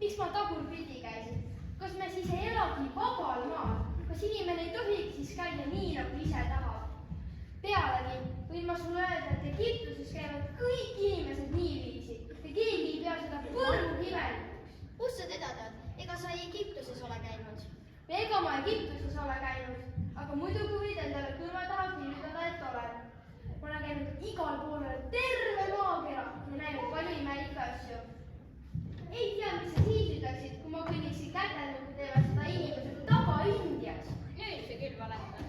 Miks ma tagurpidi käisin? Kas me siis ei elagi vabal maal? Kas inimene ei tohiks siis käia nii, nagu ise tahab? Pealegi võin ma sulle öelda, et Egiptuses käivad kõik inimesed niiviisi ja keegi ei pea seda põrmugi imelikuks. Kust sa teda tead? Ega sa Egiptuses ole käinud? Ega ma Egiptuses ole käinud, aga muidugi võid endale kõrva taha kirjutada, et olen. Ma olen käinud igal pool terve maakera ja näinud palju imelikke asju. Ei tea, mis sa siis ütleksid, kui ma kõnniksin kätel, nagu teevad seda inimesed Taga-Indias. Nüüd sa küll valetad.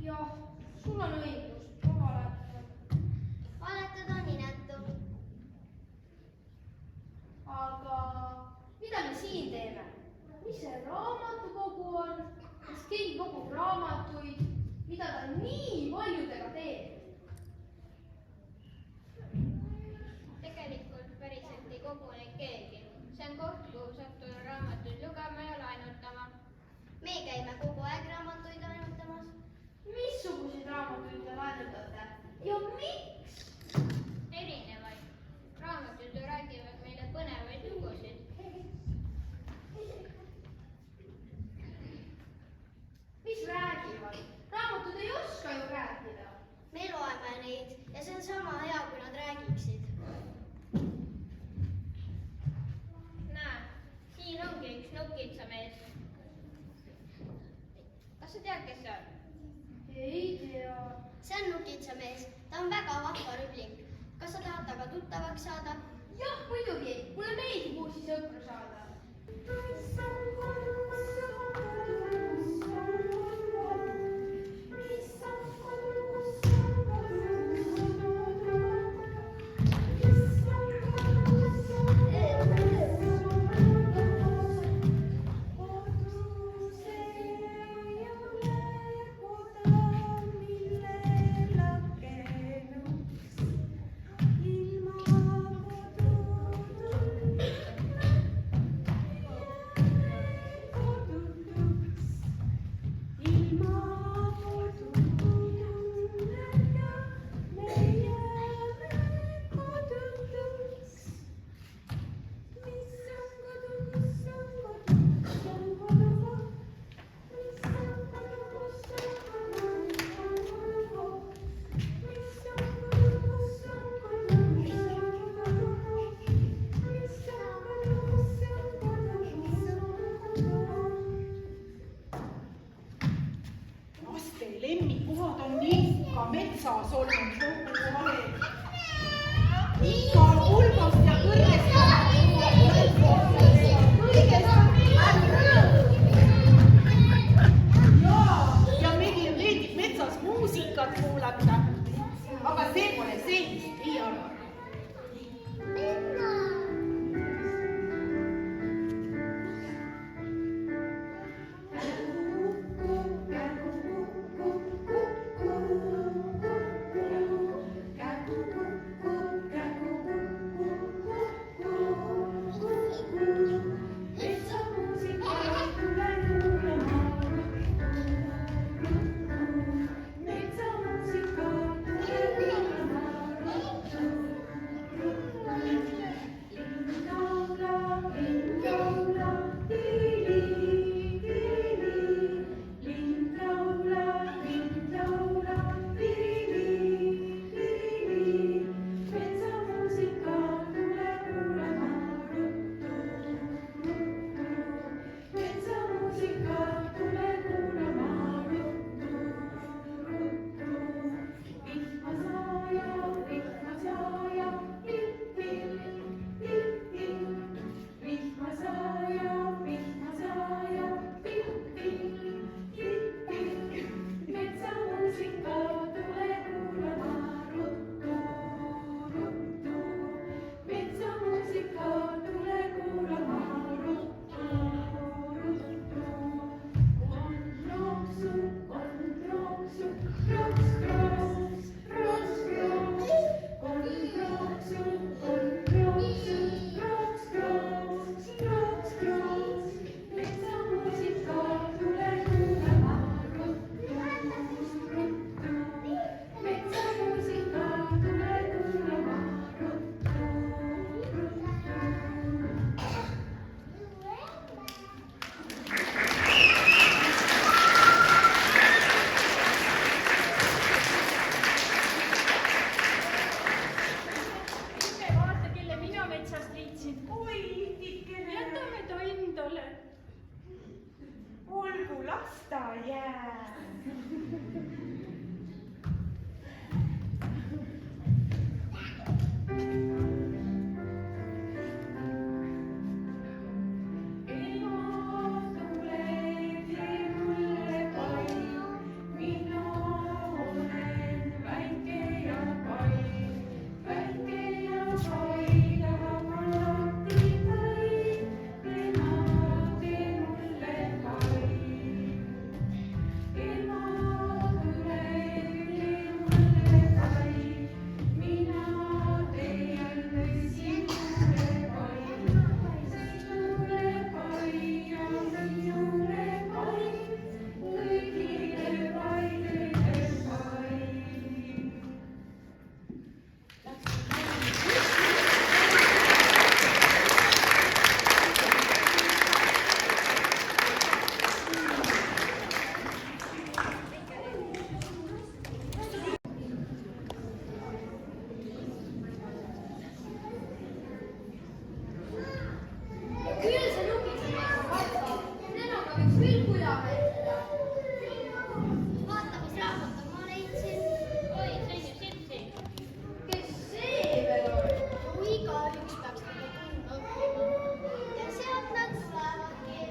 Jah, sul on õigus, ma valetan. Valetada on inetu. Aga mida me siin teeme? Mis see raamatukogu on? Kas keegi kogub raamatuid? Mida ta nii paljudega teeb? Tegelikult päriselt ei kogu neid keegi. See on koht, kuhu saab tulla raamatuid lugema ja laenutama. Me käime kogu aeg raamatuid laenutamas. Missuguseid raamatuid te laenutate? Ja miks? Erinevaid. Raamatud ju räägivad meile põnevaid lugusid. Mis räägivad? Raamatud ei oska ju rääkida. Me loeme neid ja see on sama hea, kui nad räägiksid. Näe, siin ongi üks nukitsamees. Kas sa tead, kes see on? Ei tea. See on nukitsamees. Ta on väga vahva rüblik. Kas sa tahad temaga tuttavaks saada? Jah, muidugi. Mulle meeldib uusi sõpru saada.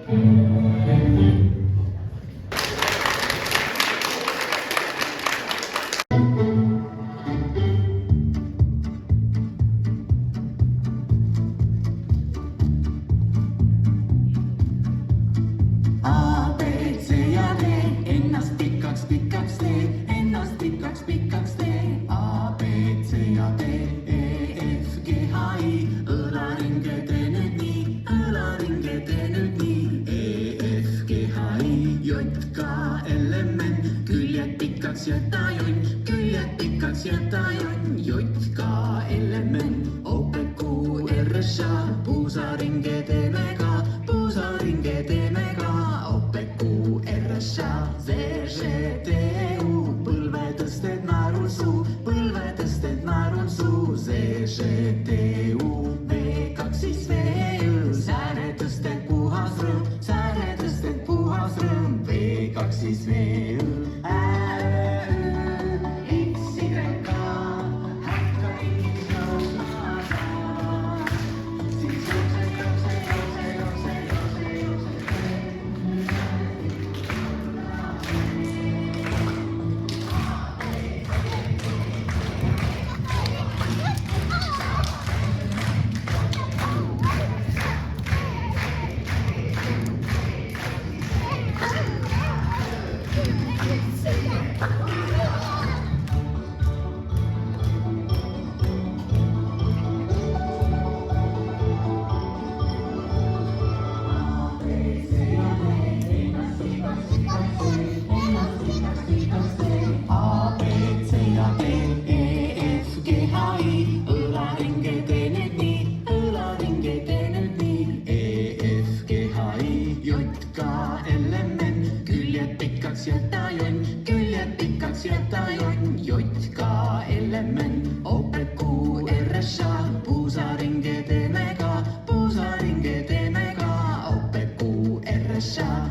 A, B, C ja D, ennast pikaks tee, ennast pikaks tee. A, B, C ja D, E, F, G, H, I, õlaringe tee nüüd nii, õlaringe tee nüüd nii. E, F, G, H, I, J, K, L, M, N, küljed pikaks jäta jonn, küljed pikaks jäta jonn. J, K, L, M, N, O, P, Q, R, S, A, puusaringe teeme ka, puusaringe teeme ka. OPQ, RSA,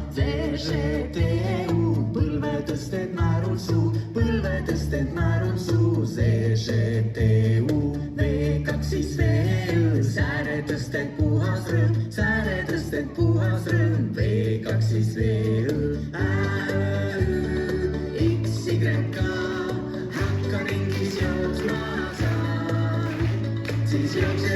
ZŽTU, põlve tõsted naerul suu, põlve tõsted naerul suu. ZŽTU, V2 siis VÜ, sääre tõsted puhas rõõm, sääre tõsted puhas rõõm. V2 siis VÜ, X, Y, K, hakka ringis jooksma sa. Siis jookse.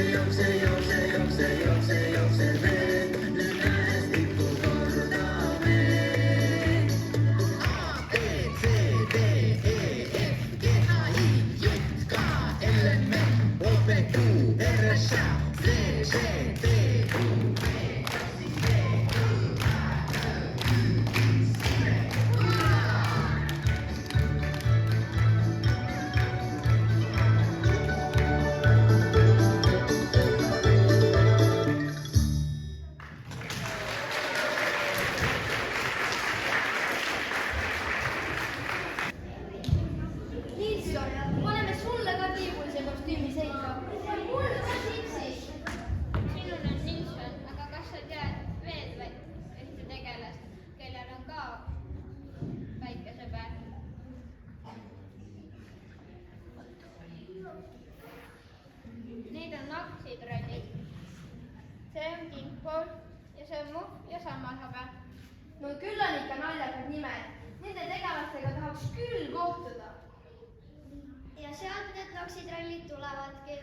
Need on naksitrollid. See on Kingpool ja see on Muhv ja Sammalhabe. No küll on ikka naljakad nimed. Nende tegelastega tahaks küll kohtuda. Ja sealt need naksitrollid tulevadki.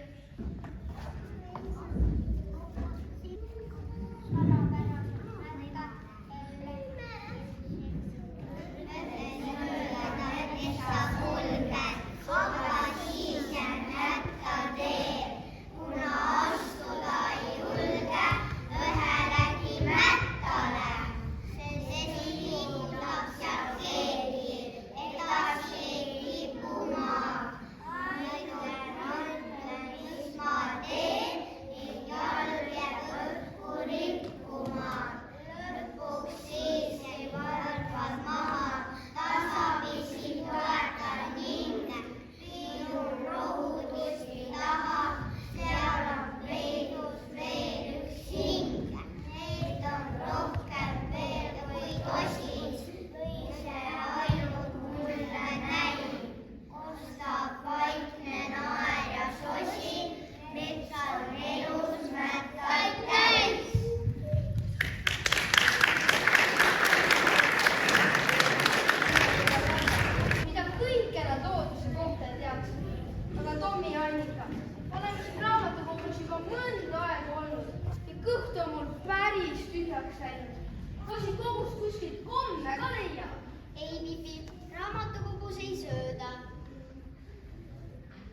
oleks läinud. Kas siit kogust kuskilt komme ka leiab? ei, Pipi, raamatukogus ei sööda.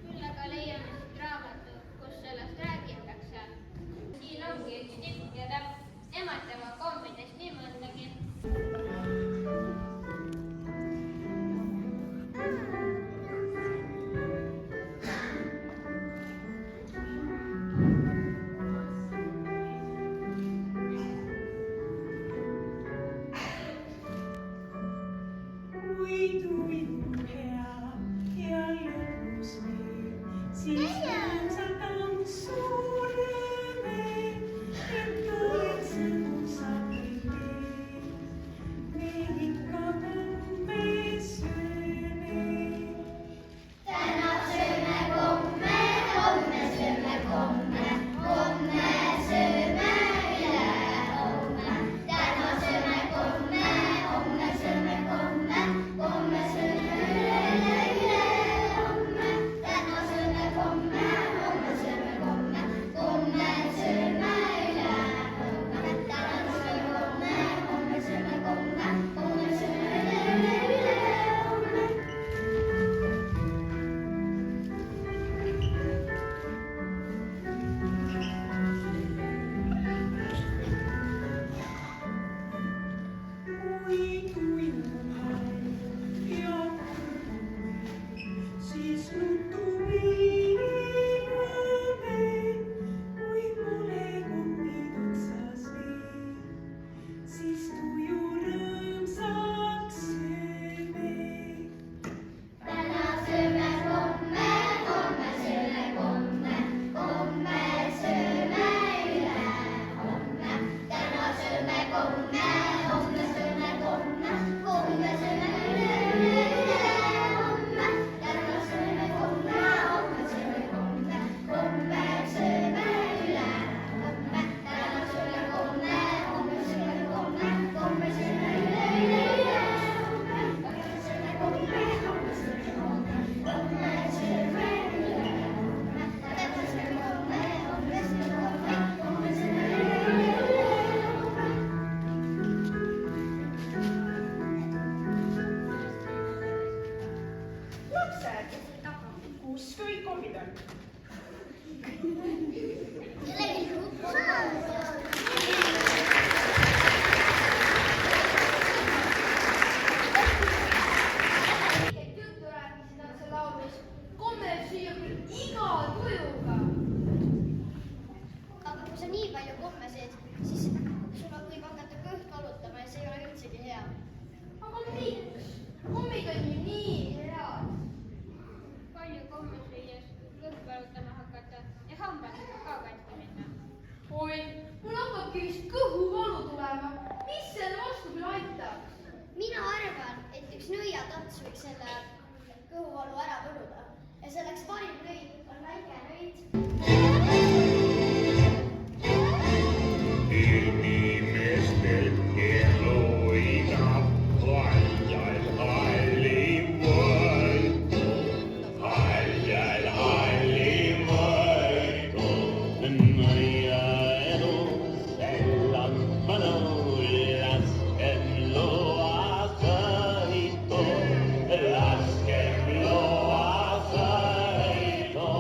Küll aga leiame siit raamatu, kus sellest räägitakse. Siin ongi üks tipp ja emad tema kommidest nii mõndagi. Kui tuju hea ja lõbus meil, siis rõõmsalt tantsureme, et oled sõnusad meil teel. Me ikka komme sööme. täna sööme komme, homme sööme komme, homme sööme ülehomme. täna sööme komme, homme sööme komme, homme sööme ülehomme. täna sööme komme, homme sööme komme, homme sööme ülehomme. täna sööme komme, homme sööme komme, homme sööme ülehomme. Kui tuju hall ja kurb, siis nutuviini rõõme. Kui pole kommid otsas veel, siis tuju rõõmsaks sööme. täna sööme komme, homme sööme komme, homme sööme ülehomme. täna sööme komme, homme sööme komme, homme sööme ülehomme. täna sööme komme, homme sööme komme, homme sööme ülehomme. täna sööme komme, homme sööme komme, homme sööme ülehomme. täna sööme komme, homme sööme komme, homme sööme ülehomme. täna sööme komme, homme sööme komme, homme sööme ülehomme. Lapsed, kus kõik kommid on? Õiget juttu rääkisid nad seal laulus. Komme võib süüa küll iga tujuga. aga kui sa nii palju komme sööd, siis sul võib hakata kõht valutama ja see ei ole üldsegi hea. Aga miks? Kommid on ju nii head. Palju komme süües kõht valutama hakata ja hambadega ka katki minna. Oi, mul hakkabki vist kõhuvalu tulema. Mis selle vastu küll aitaks? mina arvan, et üks nõiatats võiks selle kõhuvalu ära võluda ja selleks parim nõid on väike nõid. Inimestel eluiga haljal halli võitu, haljal halli võitu. Nõiaelu sel on mõnu, laskem loa sõitu, laskem loa sõitu.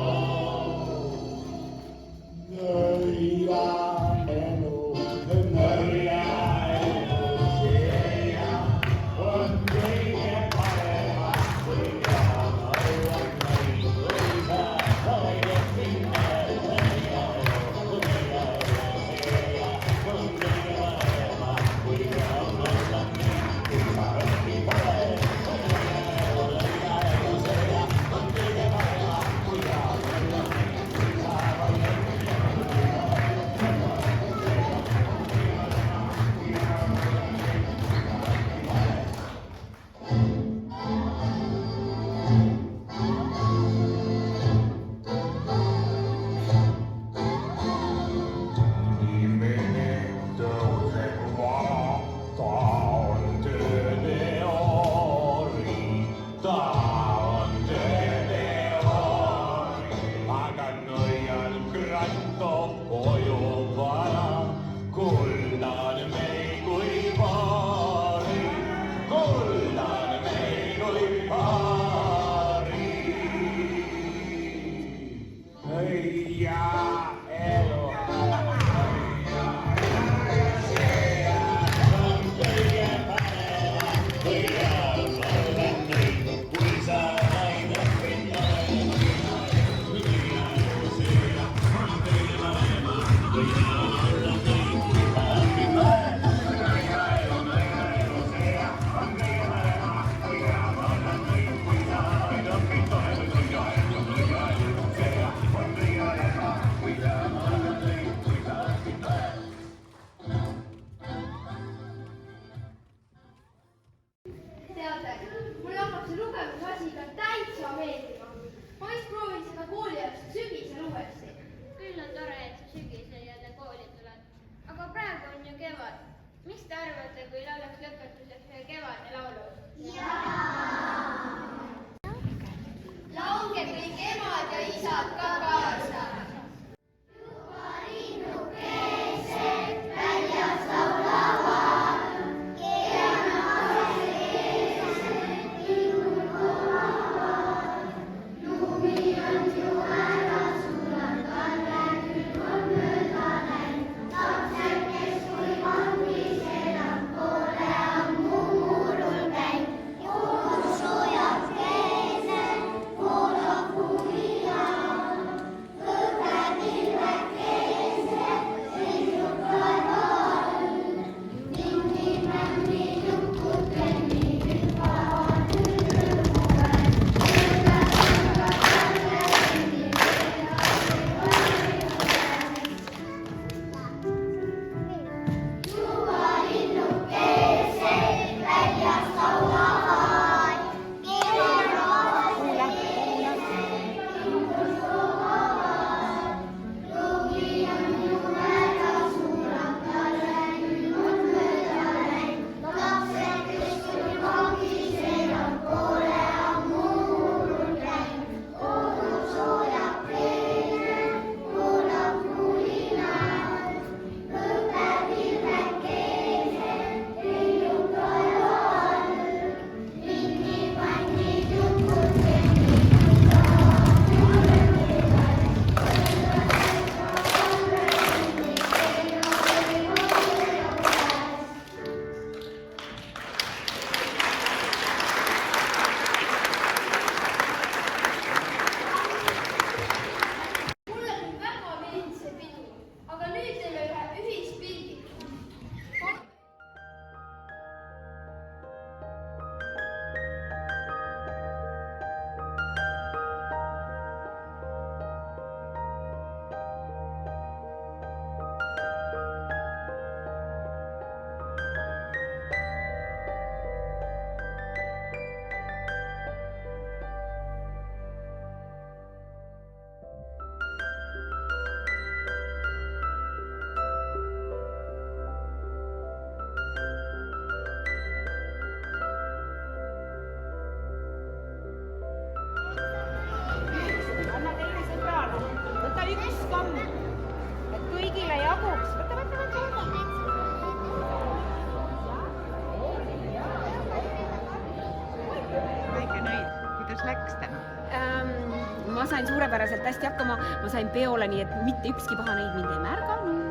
sain suurepäraselt hästi hakkama, ma sain peole, nii et mitte ükski pahaneid mind ei märganud.